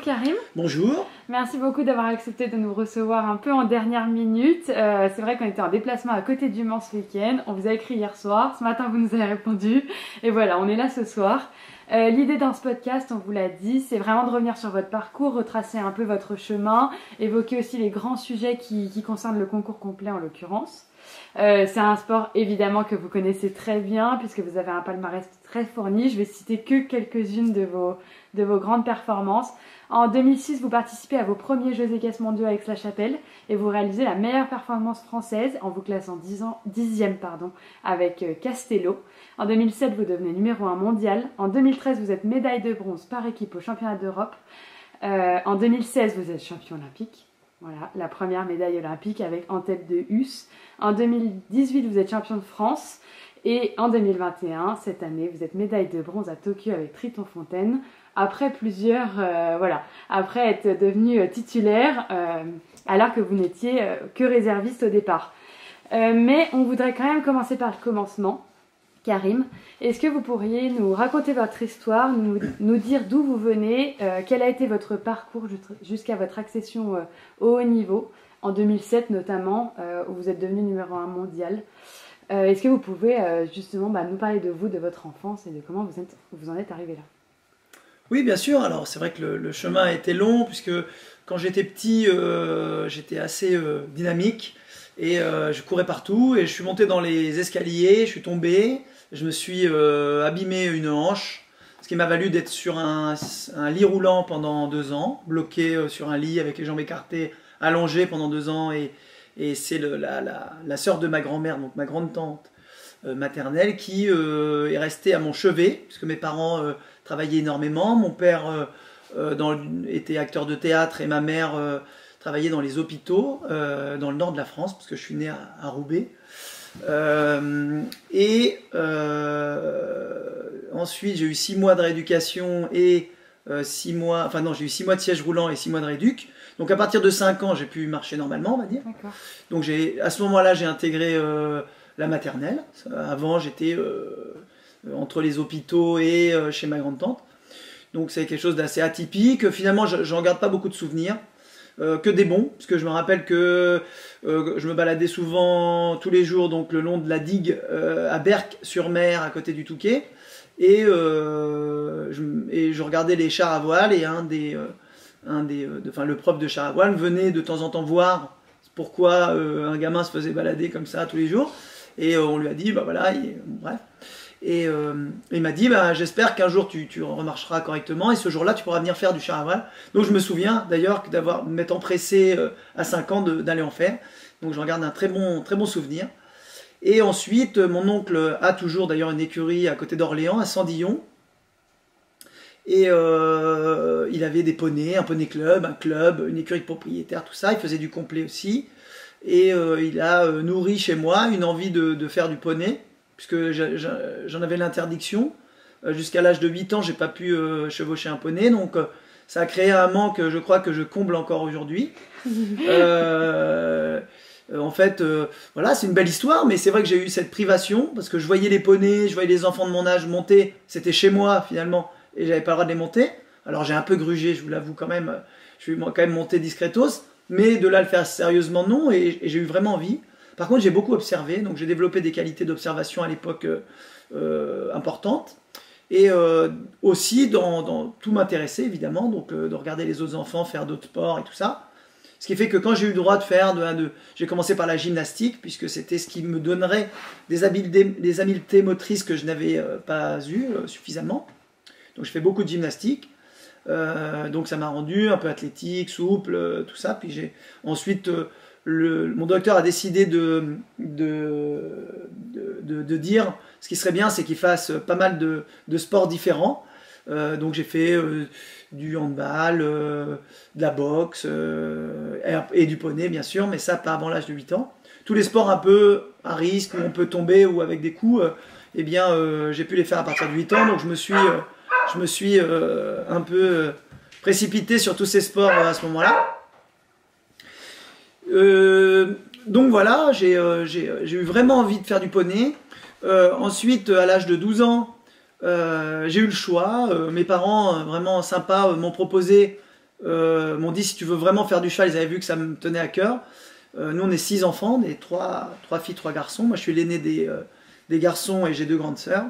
Karim. Bonjour. Merci beaucoup d'avoir accepté de nous recevoir un peu en dernière minute. C'est vrai qu'on était en déplacement à côté du Mans ce week-end. On vous a écrit hier soir. Ce matin, vous nous avez répondu. Et voilà, on est là ce soir. L'idée dans ce podcast, on vous l'a dit, c'est vraiment de revenir sur votre parcours, retracer un peu votre chemin, évoquer aussi les grands sujets qui concernent le concours complet en l'occurrence. C'est un sport évidemment que vous connaissez très bien puisque vous avez un palmarès très fourni. Je vais citer que quelques-unes de vos grandes performances. En 2006, vous participez à vos premiers Jeux équestres mondiaux avec Aix-la-Chapelle et vous réalisez la meilleure performance française en vous classant 10e avec Castello. En 2007, vous devenez numéro 1 mondial. En 2013, vous êtes médaille de bronze par équipe au championnat d'Europe. En 2016, vous êtes champion olympique. Voilà, la première médaille olympique avec en tête de Hus. En 2018, vous êtes champion de France. Et en 2021, cette année, vous êtes médaille de bronze à Tokyo avec Triton Fontaine. Après après être devenu titulaire, alors que vous n'étiez que réserviste au départ. Mais on voudrait quand même commencer par le commencement. Karim, est-ce que vous pourriez nous raconter votre histoire, nous dire d'où vous venez, quel a été votre parcours jusqu'à votre accession au haut niveau, en 2007 notamment, où vous êtes devenu numéro 1 mondial. Est-ce que vous pouvez justement nous parler de vous, de votre enfance et de comment vous en êtes arrivé là? Oui, bien sûr. Alors, c'est vrai que le chemin a été long, puisque quand j'étais petit, j'étais assez dynamique et je courais partout. Et je suis monté dans les escaliers, je suis tombé, je me suis abîmé une hanche, ce qui m'a valu d'être sur un lit roulant pendant 2 ans, bloqué sur un lit avec les jambes écartées, allongé pendant 2 ans. Et c'est la sœur de ma grand-mère, donc ma grande-tante maternelle, qui est restée à mon chevet, puisque mes parents travaillaient énormément. Mon père était acteur de théâtre et ma mère travaillait dans les hôpitaux dans le nord de la France, parce que je suis né à Roubaix. Ensuite, j'ai eu 6 mois de rééducation et j'ai eu 6 mois de siège roulant et 6 mois de rééduc. Donc à partir de 5 ans, j'ai pu marcher normalement, on va dire. Donc à ce moment-là, j'ai intégré la maternelle. Avant, j'étais entre les hôpitaux et chez ma grande-tante. Donc c'est quelque chose d'assez atypique. Finalement, j'en garde pas beaucoup de souvenirs. Que des bons, parce que je me rappelle que je me baladais souvent tous les jours donc le long de la digue à Berck-sur-Mer, à côté du Touquet. Et je regardais les chars à voile et le prof de char à voile venait de temps en temps voir pourquoi un gamin se faisait balader comme ça tous les jours. Et on lui a dit, bref. Et il m'a dit, j'espère qu'un jour tu remarcheras correctement et ce jour-là tu pourras venir faire du char à voile. Donc je me souviens d'ailleurs m'étant pressé à 5 ans d'aller en faire. Donc je regarde un très bon souvenir. Et ensuite, mon oncle a toujours d'ailleurs une écurie à côté d'Orléans, à Sandillon. Et il avait des poneys, un poney club, un club, une écurie de propriétaire, tout ça. Il faisait du complet aussi. Et il a nourri chez moi une envie de faire du poney, puisque j'en avais l'interdiction. Jusqu'à l'âge de 8 ans, j'ai pas pu chevaucher un poney. Donc ça a créé un manque, je crois, que je comble encore aujourd'hui. En fait, c'est une belle histoire, mais c'est vrai que j'ai eu cette privation, parce que je voyais les poneys, je voyais les enfants de mon âge monter. C'était chez moi, finalement. Et j'avais pas le droit de les monter. Alors j'ai un peu grugé, je vous l'avoue quand même. Je suis quand même monté discretos, mais de là le faire sérieusement, non. Et j'ai eu vraiment envie. Par contre, j'ai beaucoup observé, donc j'ai développé des qualités d'observation à l'époque importantes. Et aussi dans tout m'intéresser, évidemment, donc de regarder les autres enfants faire d'autres sports et tout ça. Ce qui fait que quand j'ai eu le droit de faire, j'ai commencé par la gymnastique, puisque c'était ce qui me donnerait des habiletés motrices que je n'avais pas eues suffisamment. Donc je fais beaucoup de gymnastique, donc ça m'a rendu un peu athlétique, souple, tout ça. Puis ensuite, mon docteur a décidé de dire ce qui serait bien, c'est qu'il fasse pas mal de sports différents. Donc j'ai fait du handball, de la boxe et du poney bien sûr, mais ça pas avant l'âge de 8 ans. Tous les sports un peu à risque, où on peut tomber ou avec des coups, j'ai pu les faire à partir de 8 ans. Donc je me suis un peu précipité sur tous ces sports à ce moment-là. Donc voilà, j'ai eu vraiment envie de faire du poney. Ensuite, à l'âge de 12 ans, j'ai eu le choix. Mes parents, vraiment sympas, m'ont proposé m'ont dit si tu veux vraiment faire du cheval, ils avaient vu que ça me tenait à cœur. Nous on est 6 enfants, on est 3 filles, 3 garçons. Moi je suis l'aîné des garçons et j'ai 2 grandes sœurs.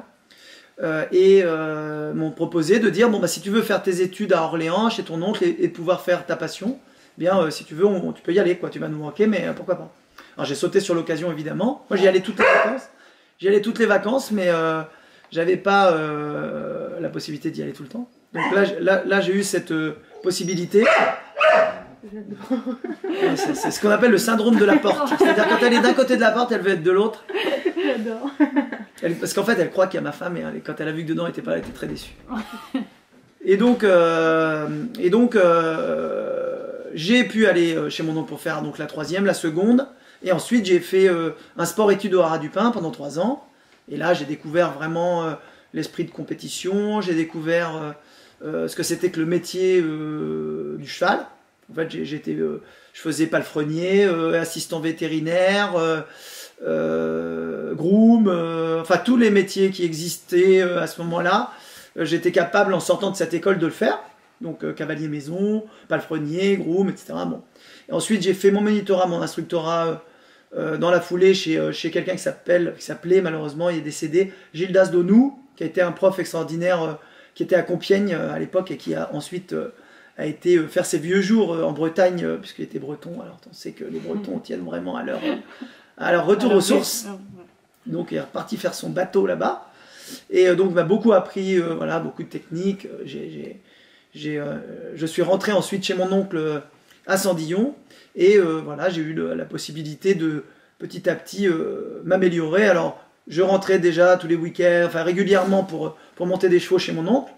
M'ont proposé de dire bon bah si tu veux faire tes études à Orléans chez ton oncle et pouvoir faire ta passion, eh bien si tu veux tu peux y aller quoi, tu vas nous manquer mais pourquoi pas. Alors j'ai sauté sur l'occasion évidemment. Moi j'y allais toutes les vacances, mais j'avais pas la possibilité d'y aller tout le temps. Donc là j'ai eu cette possibilité. C'est ce qu'on appelle le syndrome de la porte. C'est-à-dire quand elle est d'un côté de la porte, elle veut être de l'autre. J'adore. Parce qu'en fait, elle croit qu'il y a ma femme et quand elle a vu que dedans, elle était pas là, elle était très déçue. Et donc j'ai pu aller chez mon oncle pour faire donc la 3e, la seconde. Et ensuite, j'ai fait un sport-études au Haras du Pin pendant 3 ans. Et là, j'ai découvert vraiment l'esprit de compétition. J'ai découvert ce que c'était que le métier du cheval. En fait, je faisais palefrenier, assistant vétérinaire, groom, enfin tous les métiers qui existaient à ce moment-là. J'étais capable, en sortant de cette école, de le faire. Donc cavalier maison, palefrenier, groom, etc. Bon. Et ensuite, j'ai fait mon monitorat, mon instructorat dans la foulée chez quelqu'un qui s'appelait, malheureusement, il est décédé, Gildas Donou, qui a été un prof extraordinaire, qui était à Compiègne à l'époque et qui a ensuite a été faire ses vieux jours en Bretagne, puisqu'il était breton. Alors on sait que les Bretons tiennent vraiment à leur retour aux sources. Donc il est reparti faire son bateau là-bas. Et donc m'a beaucoup appris, voilà, beaucoup de techniques. Je suis rentré ensuite chez mon oncle à Sandillon. Et voilà, j'ai eu la possibilité de petit à petit m'améliorer. Alors je rentrais déjà tous les week-ends, enfin régulièrement pour monter des chevaux chez mon oncle.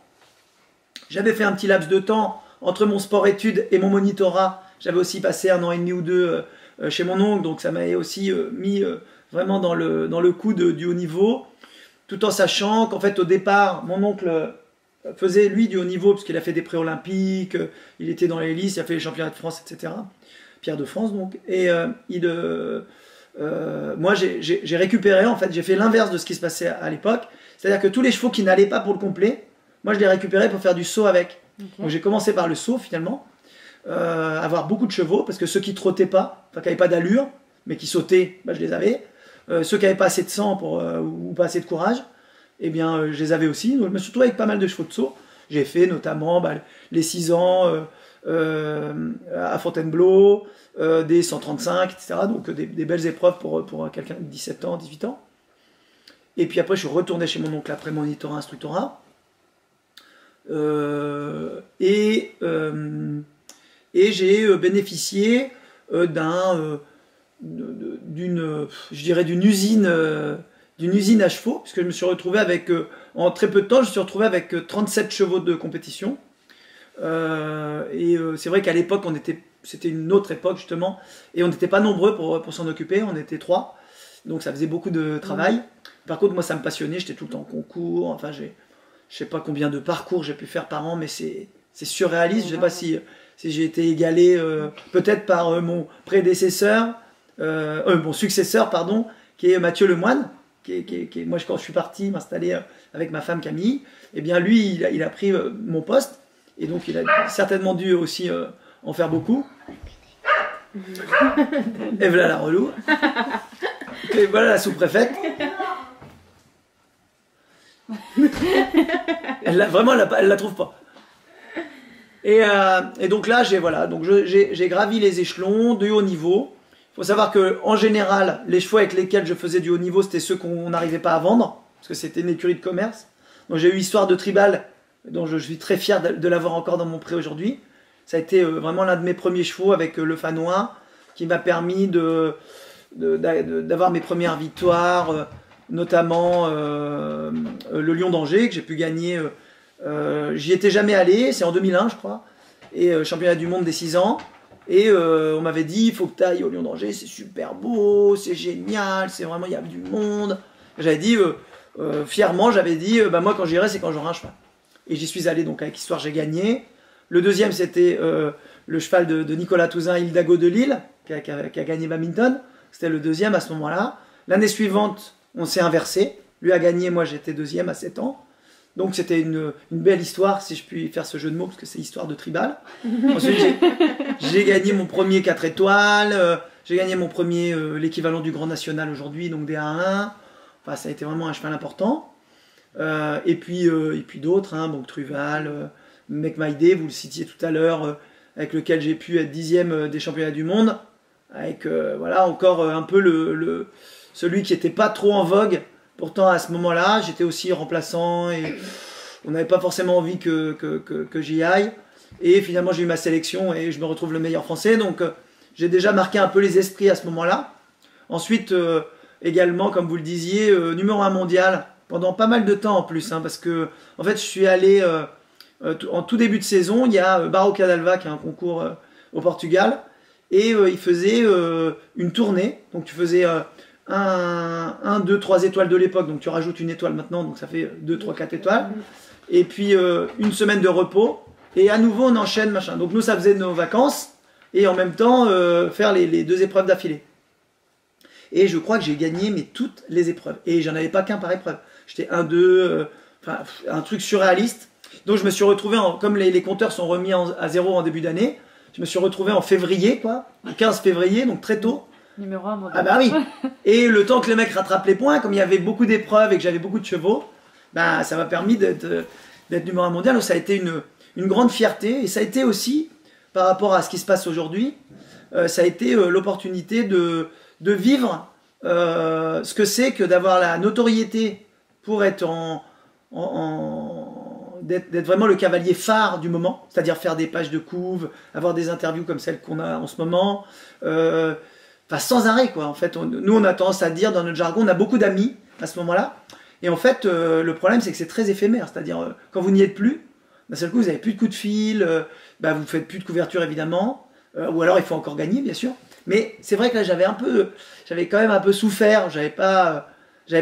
J'avais fait un petit laps de temps entre mon sport-études et mon monitorat. J'avais aussi passé 1 an et demi ou 2 chez mon oncle, donc ça m'avait aussi mis vraiment dans le coup du haut niveau, tout en sachant qu'en fait au départ, mon oncle faisait lui du haut niveau, parce qu'il a fait des pré-olympiques, il était dans les listes, il a fait les championnats de France, etc. Pierre de France donc, et moi j'ai récupéré, en fait j'ai fait l'inverse de ce qui se passait à l'époque, c'est-à-dire que tous les chevaux qui n'allaient pas pour le complet, moi je les récupérais pour faire du saut avec. Okay. Donc j'ai commencé par le saut finalement, avoir beaucoup de chevaux, parce que ceux qui trottaient pas, enfin qui n'avaient pas d'allure, mais qui sautaient, bah, je les avais. Ceux qui n'avaient pas assez de sang ou pas assez de courage, eh bien je les avais aussi. Donc je me suis retrouvé avec pas mal de chevaux de saut. J'ai fait notamment les 6 ans à Fontainebleau, des 135, etc. Donc des belles épreuves pour quelqu'un de 17 ans, 18 ans. Et puis après je suis retourné chez mon oncle après mon monitorat, instructorat. Et j'ai bénéficié d'une usine à chevaux, puisque je me suis retrouvé avec, en très peu de temps, je me suis retrouvé avec 37 chevaux de compétition. C'est vrai qu'à l'époque, c'était une autre époque justement, et on n'était pas nombreux pour s'en occuper, on était 3, donc ça faisait beaucoup de travail. Par contre, moi ça me passionnait, j'étais tout le temps en concours, enfin je sais pas combien de parcours j'ai pu faire par an, mais c'est surréaliste. Je sais pas si j'ai été égalé peut-être par mon prédécesseur, mon successeur, pardon, qui est Mathieu Lemoine, moi quand je suis parti m'installer avec ma femme Camille, eh bien lui il a pris mon poste, et donc il a certainement dû aussi en faire beaucoup. Et voilà la relou. Et voilà la sous-préfète. Elle la trouve pas. Et donc là, j'ai gravi les échelons du haut niveau. Il faut savoir que en général, les chevaux avec lesquels je faisais du haut niveau, c'était ceux qu'on n'arrivait pas à vendre, parce que c'était une écurie de commerce. Donc j'ai eu Histoire de Tribal, dont je suis très fier de l'avoir encore dans mon pré aujourd'hui. Ça a été vraiment l'un de mes premiers chevaux avec le Fanois, qui m'a permis d'avoir mes premières victoires, notamment le Lion d'Angers, que j'ai pu gagner. J'y étais jamais allé, c'est en 2001 je crois, et championnat du monde des 6 ans, et on m'avait dit il faut que tu ailles au Lion d'Angers, c'est super beau, c'est génial, c'est vraiment, il y a du monde. J'avais dit fièrement, moi quand j'irai c'est quand j'aurai un cheval, et j'y suis allé. Donc avec Histoire j'ai gagné. Le deuxième c'était le cheval de Nicolas Touzin, Hildago de Lille, qui a gagné badminton. C'était le deuxième à ce moment là. L'année suivante on s'est inversé, lui a gagné, moi j'étais deuxième à 7 ans. Donc c'était une belle histoire, si je puis faire ce jeu de mots, parce que c'est histoire de tribal. Ensuite, j'ai gagné mon premier 4 étoiles, j'ai gagné mon premier, l'équivalent du Grand National aujourd'hui, donc des A1. Enfin, ça a été vraiment un cheval important. Et puis d'autres, hein, donc Truval, Make My Day, vous le citiez tout à l'heure, avec lequel j'ai pu être 10e des championnats du monde. Avec voilà, encore un peu celui qui n'était pas trop en vogue. Pourtant, à ce moment-là, j'étais aussi remplaçant et on n'avait pas forcément envie que j'y aille. Et finalement, j'ai eu ma sélection et je me retrouve le meilleur français. Donc, j'ai déjà marqué un peu les esprits à ce moment-là. Ensuite, également, comme vous le disiez, numéro 1 mondial pendant pas mal de temps en plus. Hein, parce que, en fait, je suis allé en tout début de saison. Il y a Barro Cadalva qui a un concours au Portugal. Et il faisait une tournée. Donc, tu faisais 1, 2, 3 étoiles de l'époque, donc tu rajoutes une étoile maintenant, donc ça fait 2, 3, 4 étoiles. Et puis une semaine de repos, et à nouveau on enchaîne, machin. Donc nous ça faisait nos vacances, et en même temps faire les 2 épreuves d'affilée. Et je crois que j'ai gagné toutes les épreuves. Et j'en avais pas qu'un par épreuve. J'étais 1, 2, un truc surréaliste. Donc je me suis retrouvé, comme les compteurs sont remis à 0 en début d'année, je me suis retrouvé en février, quoi, le 15 février, donc très tôt. Numéro 1 mondial. Ah bah oui. Et le temps que les mecs rattrapent les points, comme il y avait beaucoup d'épreuves et que j'avais beaucoup de chevaux, bah, ça m'a permis d'être numéro 1 mondial. Donc ça a été une grande fierté. Et ça a été aussi, par rapport à ce qui se passe aujourd'hui, ça a été l'opportunité de vivre ce que c'est que d'avoir la notoriété pour être d'être vraiment le cavalier phare du moment, c'est-à-dire faire des pages de couve, avoir des interviews comme celles qu'on a en ce moment, sans arrêt, quoi. En fait, nous, on a tendance à dire dans notre jargon, on a beaucoup d'amis à ce moment-là. Et en fait, le problème, c'est que c'est très éphémère. C'est-à-dire, quand vous n'y êtes plus, d'un seul coup, vous n'avez plus de coups de fil, vous ne faites plus de couverture, évidemment. Ou alors, il faut encore gagner, bien sûr. Mais c'est vrai que là, j'avais quand même un peu souffert. J'avais pas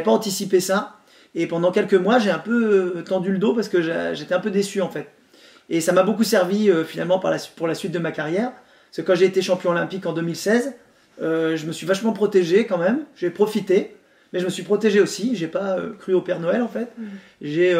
anticipé ça. Et pendant quelques mois, j'ai un peu tendu le dos parce que j'étais un peu déçu, en fait. Et ça m'a beaucoup servi, finalement, pour la suite de ma carrière. Parce que quand j'ai été champion olympique en 2016, je me suis vachement protégé quand même, j'ai profité, mais je me suis protégé aussi, j'ai pas cru au Père Noël en fait. J'ai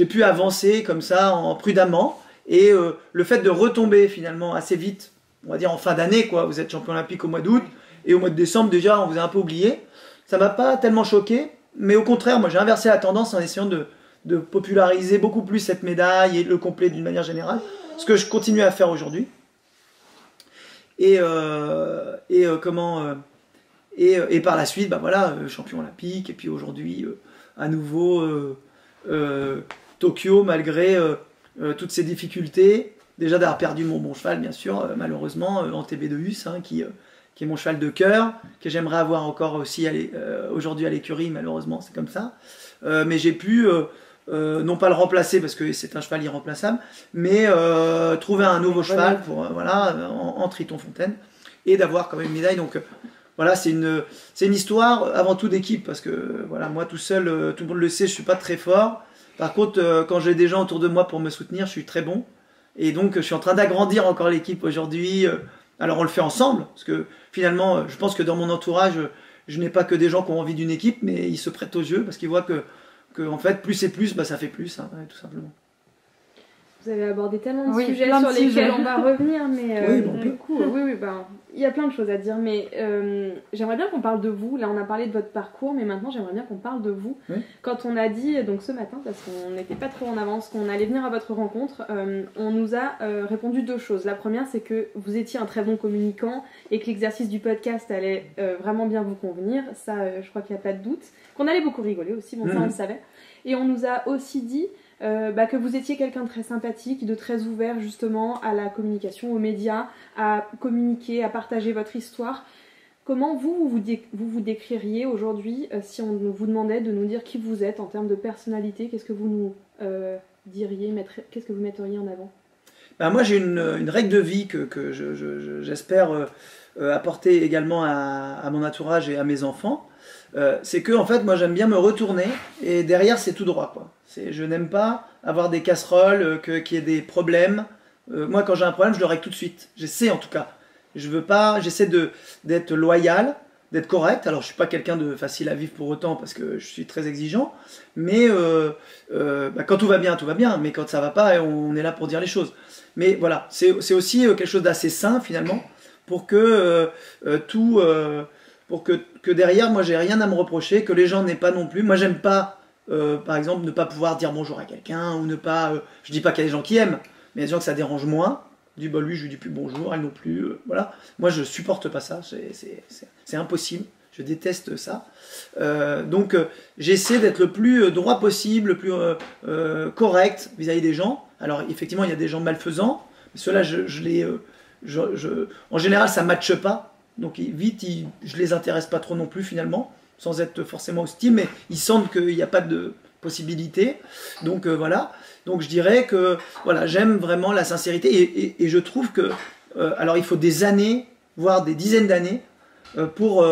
pu avancer comme ça prudemment, et le fait de retomber finalement assez vite, on va dire en fin d'année, quoi, vous êtes champion olympique au mois d'août, et au mois de décembre déjà on vous a un peu oublié, ça m'a pas tellement choqué, mais au contraire, moi j'ai inversé la tendance en essayant de populariser beaucoup plus cette médaille et le complet d'une manière générale, ce que je continue à faire aujourd'hui. Et par la suite, voilà, champion olympique, et puis aujourd'hui, à nouveau, Tokyo, malgré toutes ces difficultés, déjà d'avoir perdu mon bon cheval, bien sûr, malheureusement, en TB2US, hein, qui est mon cheval de cœur, que j'aimerais avoir encore aussi aujourd'hui à l'écurie, malheureusement, c'est comme ça. Mais j'ai pu... non pas le remplacer parce que c'est un cheval irremplaçable, mais trouver un nouveau cheval pour en Triton Fontaine, et d'avoir quand même une médaille. Donc voilà, c'est une histoire avant tout d'équipe, parce que voilà, moi tout seul, tout le monde le sait, je suis pas très fort. Par contre, quand j'ai des gens autour de moi pour me soutenir, je suis très bon, et donc je suis en train d'agrandir encore l'équipe aujourd'hui. Alors on le fait ensemble, parce que finalement, je pense que dans mon entourage, je n'ai pas que des gens qui ont envie d'une équipe, mais ils se prêtent au jeu parce qu'ils voient que en fait, plus c'est plus, ça fait plus, hein, tout simplement. Vous avez abordé tellement de sujets sur lesquels on va revenir, mais du coup, il y a plein de choses à dire, mais j'aimerais bien qu'on parle de vous. Là, on a parlé de votre parcours, mais maintenant, j'aimerais bien qu'on parle de vous. Oui. Quand on a dit, donc ce matin, parce qu'on n'était pas trop en avance, qu'on allait venir à votre rencontre, on nous a répondu 2 choses. La première, c'est que vous étiez un très bon communicant et que l'exercice du podcast allait vraiment bien vous convenir. Ça, je crois qu'il n'y a pas de doute. Qu'on allait beaucoup rigoler aussi, bon, ça, on le savait. Et on nous a aussi dit que vous étiez quelqu'un de très sympathique, de très ouvert justement à la communication, aux médias, à communiquer, à partager votre histoire. Comment vous décririez aujourd'hui si on vous demandait de nous dire qui vous êtes en termes de personnalité? Qu'est-ce que vous nous diriez, qu'est-ce que vous metteriez en avant? Moi j'ai une règle de vie que j'espère apporter également à mon entourage et à mes enfants. C'est que en fait moi j'aime bien me retourner et derrière c'est tout droit, quoi. Je n'aime pas avoir des casseroles, qu'il y ait des problèmes. Moi quand j'ai un problème je le règle tout de suite, j'essaie en tout cas. J'essaie d'être loyal, d'être correct. Alors je suis pas quelqu'un de facile à vivre pour autant parce que je suis très exigeant, mais quand tout va bien, mais quand ça va pas, on est là pour dire les choses. Mais voilà, c'est aussi quelque chose d'assez sain finalement, pour que pour que derrière, moi j'ai rien à me reprocher, que les gens n'aient pas non plus. Moi j'aime pas, par exemple, ne pas pouvoir dire bonjour à quelqu'un, ou ne pas, je dis pas qu'il y a des gens qui aiment, mais il y a des gens que ça dérange moins. Je dis, bah lui je lui dis plus bonjour, elle non plus, voilà. Moi je supporte pas ça, c'est impossible, je déteste ça. Donc j'essaie d'être le plus droit possible, le plus correct vis-à-vis des gens. Alors effectivement il y a des gens malfaisants, mais ceux-là en général ça ne matche pas, donc vite je les intéresse pas trop non plus finalement, sans être forcément hostile, mais ils sentent qu'il n'y a pas de possibilité, donc voilà. Donc je dirais que voilà, j'aime vraiment la sincérité, et je trouve que alors il faut des années, voire des dizaines d'années pour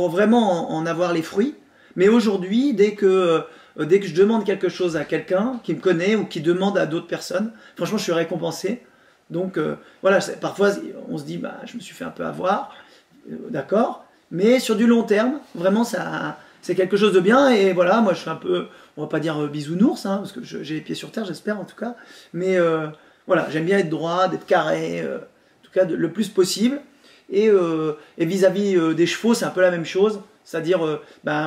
vraiment en avoir les fruits. Mais aujourd'hui, dès que je demande quelque chose à quelqu'un qui me connaît ou qui demande à d'autres personnes, franchement je suis récompensé. Donc voilà, parfois on se dit bah, je me suis fait un peu avoir, d'accord, mais sur du long terme, vraiment c'est quelque chose de bien. Et voilà, moi je suis un peu, on va pas dire bisounours, hein, parce que j'ai les pieds sur terre, j'espère en tout cas, mais voilà, j'aime bien être droit, d'être carré, en tout cas le plus possible. Et vis-à-vis des chevaux, c'est un peu la même chose, c'est-à-dire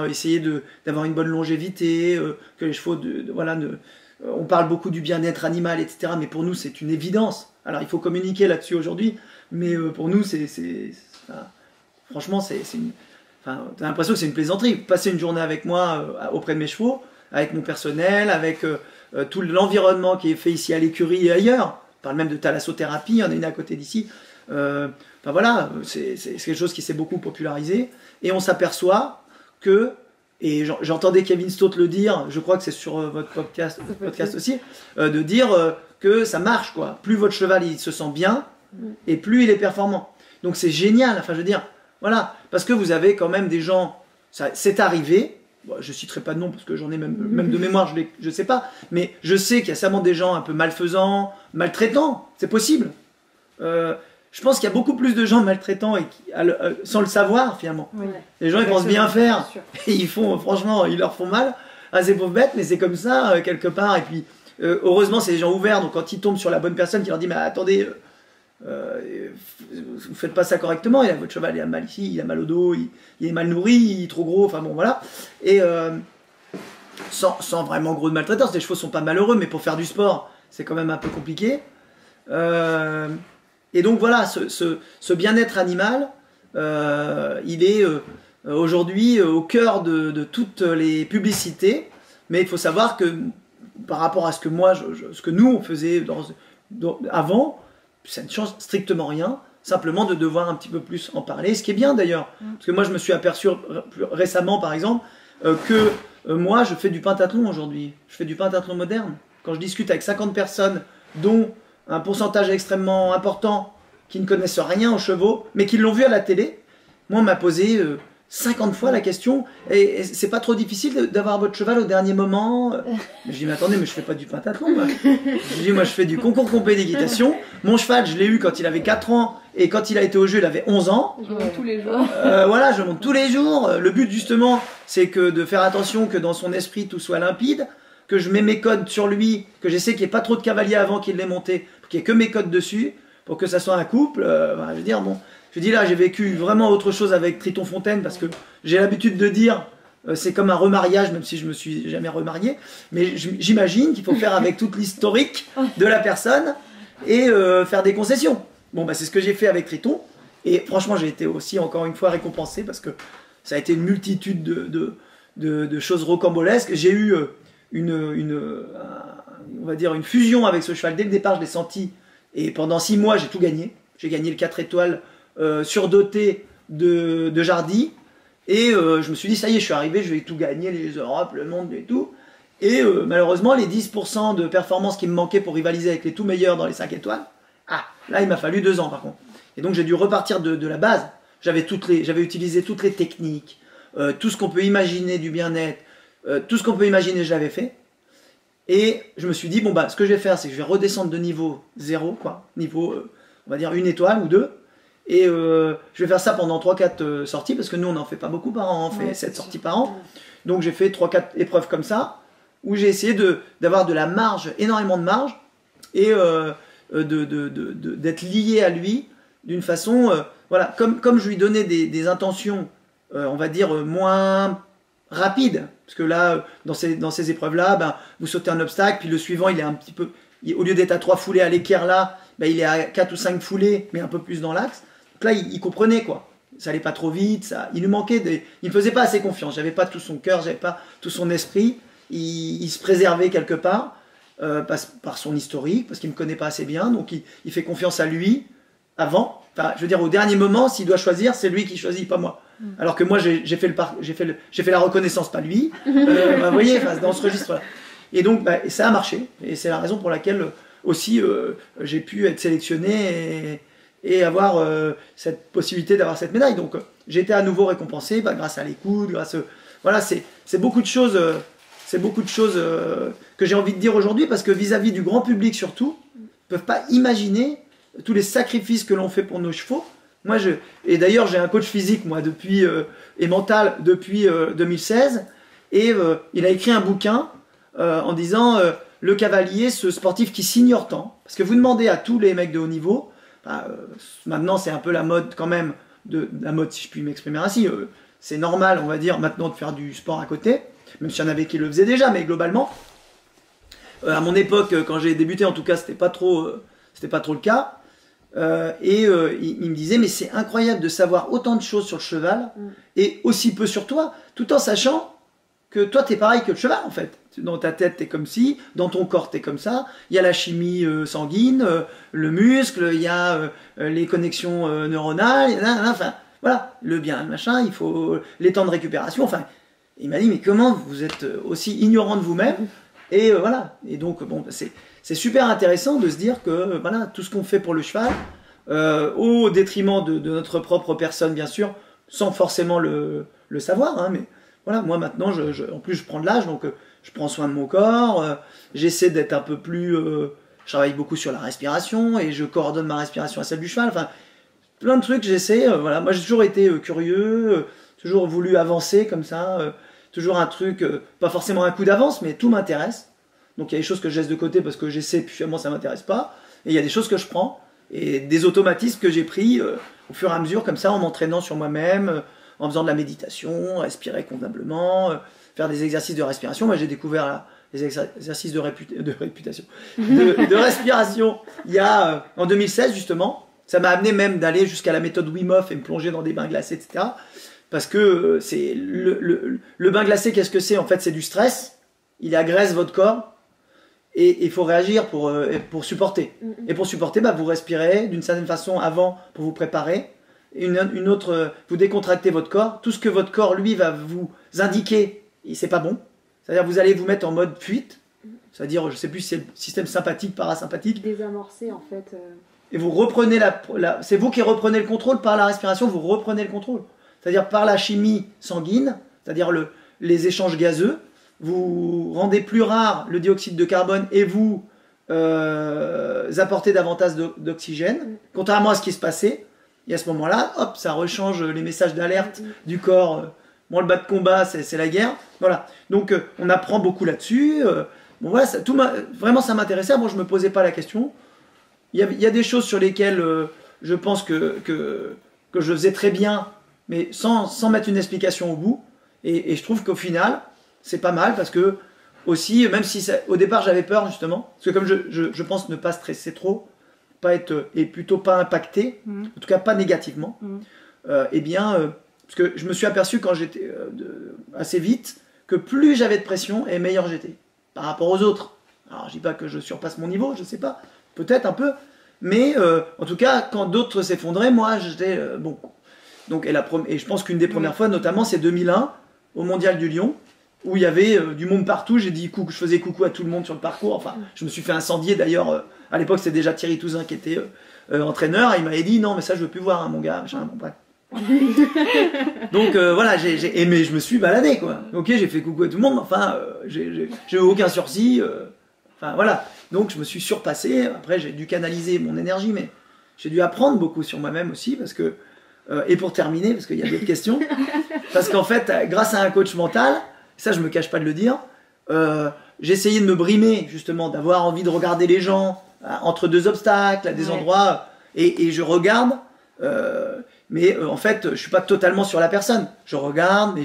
essayer d'avoir une bonne longévité, que les chevaux, voilà, on parle beaucoup du bien-être animal, etc., mais pour nous c'est une évidence. Alors il faut communiquer là-dessus aujourd'hui, mais pour nous franchement t'as l'impression que c'est une plaisanterie. Passer une journée avec moi auprès de mes chevaux, avec mon personnel, avec tout l'environnement qui est fait ici à l'écurie et ailleurs. On parle même de thalassothérapie, il y en a une à côté d'ici. Enfin voilà, c'est quelque chose qui s'est beaucoup popularisé, et on s'aperçoit que, et j'entendais Kevin Stott le dire, je crois que c'est sur votre podcast aussi, de dire que ça marche, quoi. Plus votre cheval il se sent bien, et plus il est performant. Donc c'est génial, enfin je veux dire, voilà, parce que vous avez quand même des gens, c'est arrivé, bon, je citerai pas de nom parce que j'en ai même de mémoire, je sais pas, mais je sais qu'il y a certainement des gens un peu malfaisants, maltraitants, c'est possible. Je pense qu'il y a beaucoup plus de gens maltraitants sans le savoir finalement. Oui. Les gens ils pensent bien faire et ils font, franchement, ils leur font mal à ces pauvres bêtes, mais c'est comme ça quelque part. Et puis heureusement c'est des gens ouverts, donc quand ils tombent sur la bonne personne qui leur dit mais attendez, vous faites pas ça correctement, votre cheval il a mal ici, il a mal au dos, il est mal nourri, il est trop gros, enfin bon voilà. Et sans vraiment gros de maltraitance, les chevaux sont pas malheureux, mais pour faire du sport c'est quand même un peu compliqué. Et donc voilà, ce bien-être animal, il est aujourd'hui au cœur de toutes les publicités, mais il faut savoir que par rapport à ce que nous on faisait avant, ça ne change strictement rien, simplement de devoir un petit peu plus en parler, ce qui est bien d'ailleurs, parce que moi je me suis aperçu récemment par exemple que moi je fais du pentathlon aujourd'hui, je fais du pentathlon moderne. Quand je discute avec 50 personnes, dont un pourcentage extrêmement important qui ne connaissent rien aux chevaux, mais qui l'ont vu à la télé, moi on m'a posé 50 fois la question, et c'est pas trop difficile d'avoir votre cheval au dernier moment? Je dis mais attendez, mais je fais pas du pentathlon moi. Je dis moi je fais du concours complet d'équitation, mon cheval je l'ai eu quand il avait 4 ans, et quand il a été au jeu il avait 11 ans. Je monte tous les jours. Voilà, je monte tous les jours. Le but justement c'est que de faire attention que dans son esprit tout soit limpide, que je mets mes codes sur lui, que j'essaie qu'il n'y ait pas trop de cavaliers avant qu'il l'ait monté, pour qu'il n'y ait que mes codes dessus, pour que ça soit un couple. Je veux dire, bon, je dis là, j'ai vécu vraiment autre chose avec Triton Fontaine, parce que j'ai l'habitude de dire, c'est comme un remariage, même si je me suis jamais remarié, mais j'imagine qu'il faut faire avec toute l'historique de la personne, et faire des concessions. Bon, bah, c'est ce que j'ai fait avec Triton, et franchement, j'ai été aussi, encore une fois, récompensé, parce que ça a été une multitude de choses rocambolesques. J'ai eu on va dire une fusion avec ce cheval. Dès le départ je l'ai senti, et pendant 6 mois j'ai tout gagné. J'ai gagné le 4 étoiles surdoté de Jardy, et je me suis dit ça y est, je suis arrivé, je vais tout gagner, les Europes, le monde et tout. Et malheureusement les 10% de performance qui me manquaient pour rivaliser avec les tout meilleurs dans les 5 étoiles, là il m'a fallu 2 ans par contre, et donc j'ai dû repartir de la base. J'avais utilisé toutes les techniques, tout ce qu'on peut imaginer du bien-être, tout ce qu'on peut imaginer, je l'avais fait. Et je me suis dit, bon, bah, ce que je vais faire, c'est que je vais redescendre de niveau 0, quoi, niveau, on va dire 1 étoile ou 2, Et je vais faire ça pendant 3-4 sorties, parce que nous on n'en fait pas beaucoup par an, on fait 7 sorties par an. Donc j'ai fait 3-4 épreuves comme ça, où j'ai essayé d'avoir de la marge, énormément de marge, et d'être lié à lui d'une façon, voilà, comme je lui donnais des intentions, on va dire, moins rapides, parce que là, dans ces épreuves-là, ben, vous sautez un obstacle, puis le suivant, il est un petit peu, au lieu d'être à 3 foulées à l'équerre là, ben, il est à 4 ou 5 foulées, mais un peu plus dans l'axe. Donc là, il comprenait, quoi. Ça allait pas trop vite, il lui manquait il me faisait pas assez confiance, j'avais pas tout son cœur, j'avais pas tout son esprit, il se préservait quelque part, par son historique, parce qu'il me connaît pas assez bien, donc il fait confiance à lui avant, enfin, je veux dire, au dernier moment, s'il doit choisir, c'est lui qui choisit, pas moi. Alors que moi, j'ai fait la reconnaissance, pas lui. Vous voyez, dans ce registre-là. Et donc, bah, ça a marché. Et c'est la raison pour laquelle aussi j'ai pu être sélectionné et avoir cette possibilité d'avoir cette médaille. Donc, j'ai été à nouveau récompensé grâce à l'écoute, voilà, c'est beaucoup de choses. C'est beaucoup de choses que j'ai envie de dire aujourd'hui, parce que vis-à-vis du grand public surtout, ils ne peuvent pas imaginer tous les sacrifices que l'on fait pour nos chevaux. Moi, et d'ailleurs, j'ai un coach physique, moi, et mental, depuis 2016, et il a écrit un bouquin en disant le cavalier, ce sportif qui s'ignore tant. Parce que vous demandez à tous les mecs de haut niveau, maintenant c'est un peu la mode quand même, la mode si je puis m'exprimer ainsi, c'est normal, on va dire, maintenant de faire du sport à côté, même s'il y en avait qui le faisaient déjà, mais globalement, à mon époque, quand j'ai débuté, en tout cas, c'était pas trop le cas. Il me disait, mais c'est incroyable de savoir autant de choses sur le cheval et aussi peu sur toi, tout en sachant que toi t'es pareil que le cheval en fait. Dans ta tête t'es comme ci, dans ton corps t'es comme ça, il y a la chimie sanguine, le muscle, il y a les connexions neuronales, enfin voilà, le bien, le machin, il faut les temps de récupération, enfin il m'a dit, mais comment vous êtes aussi ignorant de vous-même? Et voilà, et donc bon, c'est super intéressant de se dire que voilà, tout ce qu'on fait pour le cheval, au détriment de notre propre personne bien sûr, sans forcément le savoir, hein, mais voilà, moi maintenant, en plus je prends de l'âge, donc je prends soin de mon corps, j'essaie d'être un peu plus... je travaille beaucoup sur la respiration, et je coordonne ma respiration à celle du cheval, enfin, plein de trucs, j'essaie, voilà, moi j'ai toujours été curieux, toujours voulu avancer comme ça, toujours un truc, pas forcément un coup d'avance, mais tout m'intéresse. Donc il y a des choses que je laisse de côté parce que j'essaie, puis finalement ça ne m'intéresse pas. Et il y a des choses que je prends, et des automatismes que j'ai pris au fur et à mesure, comme ça, en m'entraînant sur moi-même, en faisant de la méditation, respirer convenablement, faire des exercices de respiration. Moi j'ai découvert les exercices de respiration il y a, en 2016 justement. Ça m'a amené même d'aller jusqu'à la méthode Wim Hof et me plonger dans des bains glacés, etc. Parce que c'est le bain glacé, qu'est-ce que c'est? En fait, c'est du stress, il agresse votre corps, et il faut réagir pour supporter. Et pour supporter, vous respirez d'une certaine façon avant pour vous préparer. Une autre, vous décontractez votre corps. Tout ce que votre corps, lui, va vous indiquer, c'est pas bon. C'est-à-dire vous allez vous mettre en mode fuite. C'est-à-dire, je ne sais plus si c'est le système sympathique, parasympathique. Désamorcer, en fait. Et vous reprenez c'est vous qui reprenez le contrôle par la respiration, vous reprenez le contrôle. C'est-à-dire par la chimie sanguine, c'est-à-dire les échanges gazeux, vous rendez plus rare le dioxyde de carbone et vous apportez davantage d'oxygène, contrairement à ce qui se passait. Et à ce moment-là, hop, ça rechange les messages d'alerte du corps. Bon, le bas de combat, c'est la guerre. Voilà. Donc, on apprend beaucoup là-dessus. Bon, voilà, vraiment, ça m'intéressait. Moi, je ne me posais pas la question. Il y a des choses sur lesquelles je pense que je faisais très bien, mais sans mettre une explication au bout. Et je trouve qu'au final, c'est pas mal parce que, aussi, même si au départ j'avais peur justement, parce que comme je pense ne pas stresser trop, et plutôt pas impacter, en tout cas pas négativement, parce que je me suis aperçu quand j'étais assez vite que plus j'avais de pression et meilleur j'étais par rapport aux autres. Alors je dis pas que je surpasse mon niveau, je sais pas, peut-être un peu, mais en tout cas quand d'autres s'effondraient, moi j'étais bon. Donc, et je pense qu'une des premières fois notamment c'est 2001 au Mondial du Lion, où il y avait du monde partout, je faisais coucou à tout le monde sur le parcours, enfin je me suis fait incendier d'ailleurs, à l'époque c'était déjà Thierry Touzin qui était entraîneur, et il m'avait dit non mais ça je veux plus voir hein, mon gars, machin, bon bref. Donc voilà, j'ai aimé, je me suis baladé quoi. Ok, j'ai fait coucou à tout le monde, enfin j'ai eu aucun sursis, enfin voilà. Donc je me suis surpassé, après j'ai dû canaliser mon énergie, mais j'ai dû apprendre beaucoup sur moi-même aussi, parce que, et pour terminer, parce qu'il y a d'autres questions, parce qu'en fait, grâce à un coach mental, ça je me cache pas de le dire, j'ai essayé de me brimer, justement, d'avoir envie de regarder les gens entre deux obstacles, à des endroits, et je regarde, mais en fait, je suis pas totalement sur la personne. Je regarde, mais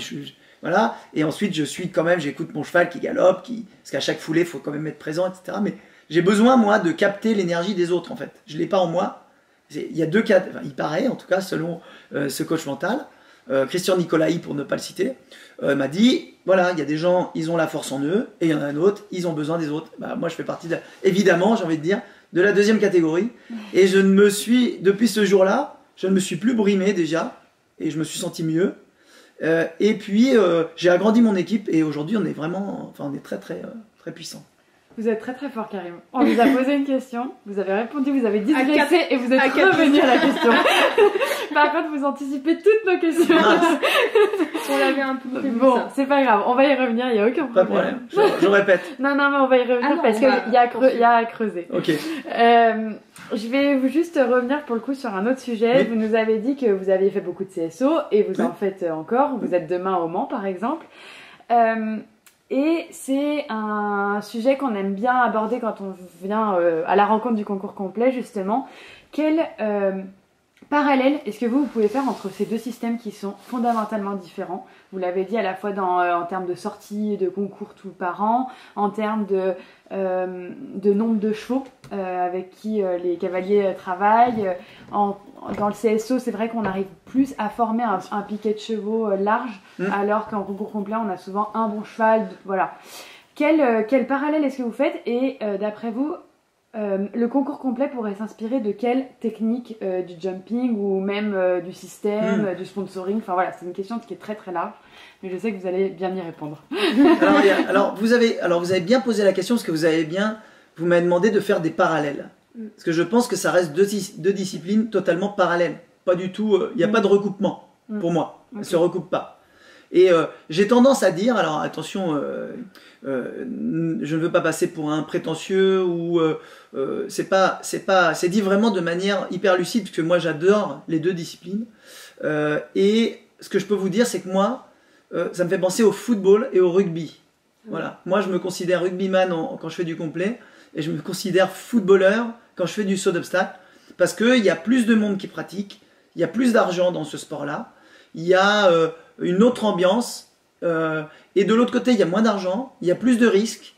voilà, et ensuite j'écoute mon cheval qui galope, parce qu'à chaque foulée, il faut quand même être présent, etc. Mais j'ai besoin, moi, de capter l'énergie des autres, en fait. Je l'ai pas en moi. Il y a deux cas, enfin, il paraît, en tout cas, selon ce coach mental, Christian Nicolaï, pour ne pas le citer, m'a dit, voilà, il y a des gens, ils ont la force en eux, et il y en a un autre, ils ont besoin des autres. Bah, moi, je fais partie, évidemment, j'ai envie de dire, de la deuxième catégorie. Et depuis ce jour-là, je ne me suis plus brimé déjà, et je me suis senti mieux. Et puis, j'ai agrandi mon équipe, et aujourd'hui, on est très, très, très puissant. Vous êtes très très fort, Karim. On vous a posé une question, vous avez répondu, vous avez digressé et vous êtes revenu à la question. Par contre, vous anticipez toutes nos questions. On l'avait un peu prévu. Bon, c'est pas grave, on va y revenir, il n'y a aucun problème. Pas de problème, je répète. Non, mais on va y revenir parce qu'il y a à creuser. Ok. Je vais juste revenir pour le coup sur un autre sujet. Oui. Vous nous avez dit que vous aviez fait beaucoup de CSO et vous en faites encore. Vous êtes demain au Mans, par exemple. Et c'est un sujet qu'on aime bien aborder quand on vient à la rencontre du concours complet, justement. Quel parallèle est-ce que vous pouvez faire entre ces deux systèmes qui sont fondamentalement différents? Vous l'avez dit, à la fois en termes de sortie de concours tout par an, en termes de nombre de chevaux avec qui les cavaliers travaillent. Dans le CSO, c'est vrai qu'on arrive plus à former un piquet de chevaux large, alors qu'en concours complet, on a souvent un bon cheval. Voilà. Quel parallèle est-ce que vous faites? Et d'après vous, le concours complet pourrait s'inspirer de quelle technique du jumping ou même du système, du sponsoring? Enfin voilà, c'est une question qui est très très large, mais je sais que vous allez bien y répondre. Alors vous avez bien posé la question, parce que vous m'avez demandé de faire des parallèles. Parce que je pense que ça reste deux disciplines totalement parallèles. Pas du tout, il n'y a pas de recoupement pour moi. Elles ne se recoupent pas. Et j'ai tendance à dire, alors attention, je ne veux pas passer pour un prétentieux, ou c'est dit vraiment de manière hyper lucide, parce que moi j'adore les deux disciplines. Et ce que je peux vous dire, c'est que moi, ça me fait penser au football et au rugby. Voilà. Moi, je me considère rugbyman quand je fais du complet, et je me considère footballeur quand je fais du saut d'obstacle, parce qu'il y a plus de monde qui pratique, il y a plus d'argent dans ce sport-là, il y a une autre ambiance, et de l'autre côté, il y a moins d'argent, il y a plus de risques,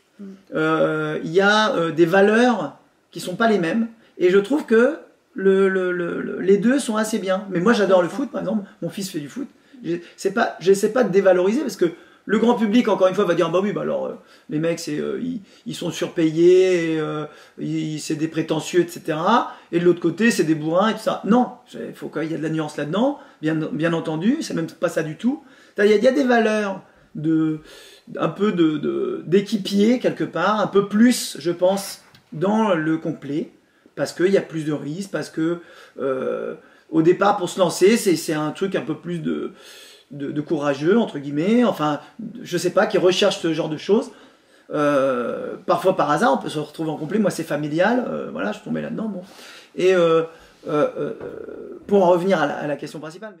il y a des valeurs qui ne sont pas les mêmes, et je trouve que les deux sont assez bien. Mais moi, j'adore le foot, par exemple, mon fils fait du foot, j'essaie pas de dévaloriser, parce que le grand public, encore une fois, va dire bah oui, bah alors les mecs, ils sont surpayés, c'est des prétentieux, etc. Et de l'autre côté, c'est des bourrins et tout ça. Non, il faut qu'il y ait de la nuance là-dedans, bien entendu, c'est même pas ça du tout. Il y a des valeurs un peu d'équipier quelque part, un peu plus, je pense, dans le complet, parce qu'il y a plus de risques, parce que au départ, pour se lancer, c'est un truc un peu plus de courageux, entre guillemets, enfin, je sais pas, qui recherchent ce genre de choses. Parfois par hasard, on peut se retrouver en complet. Moi, c'est familial, voilà, je tombais là-dedans. Bon. Et pour en revenir à la question principale.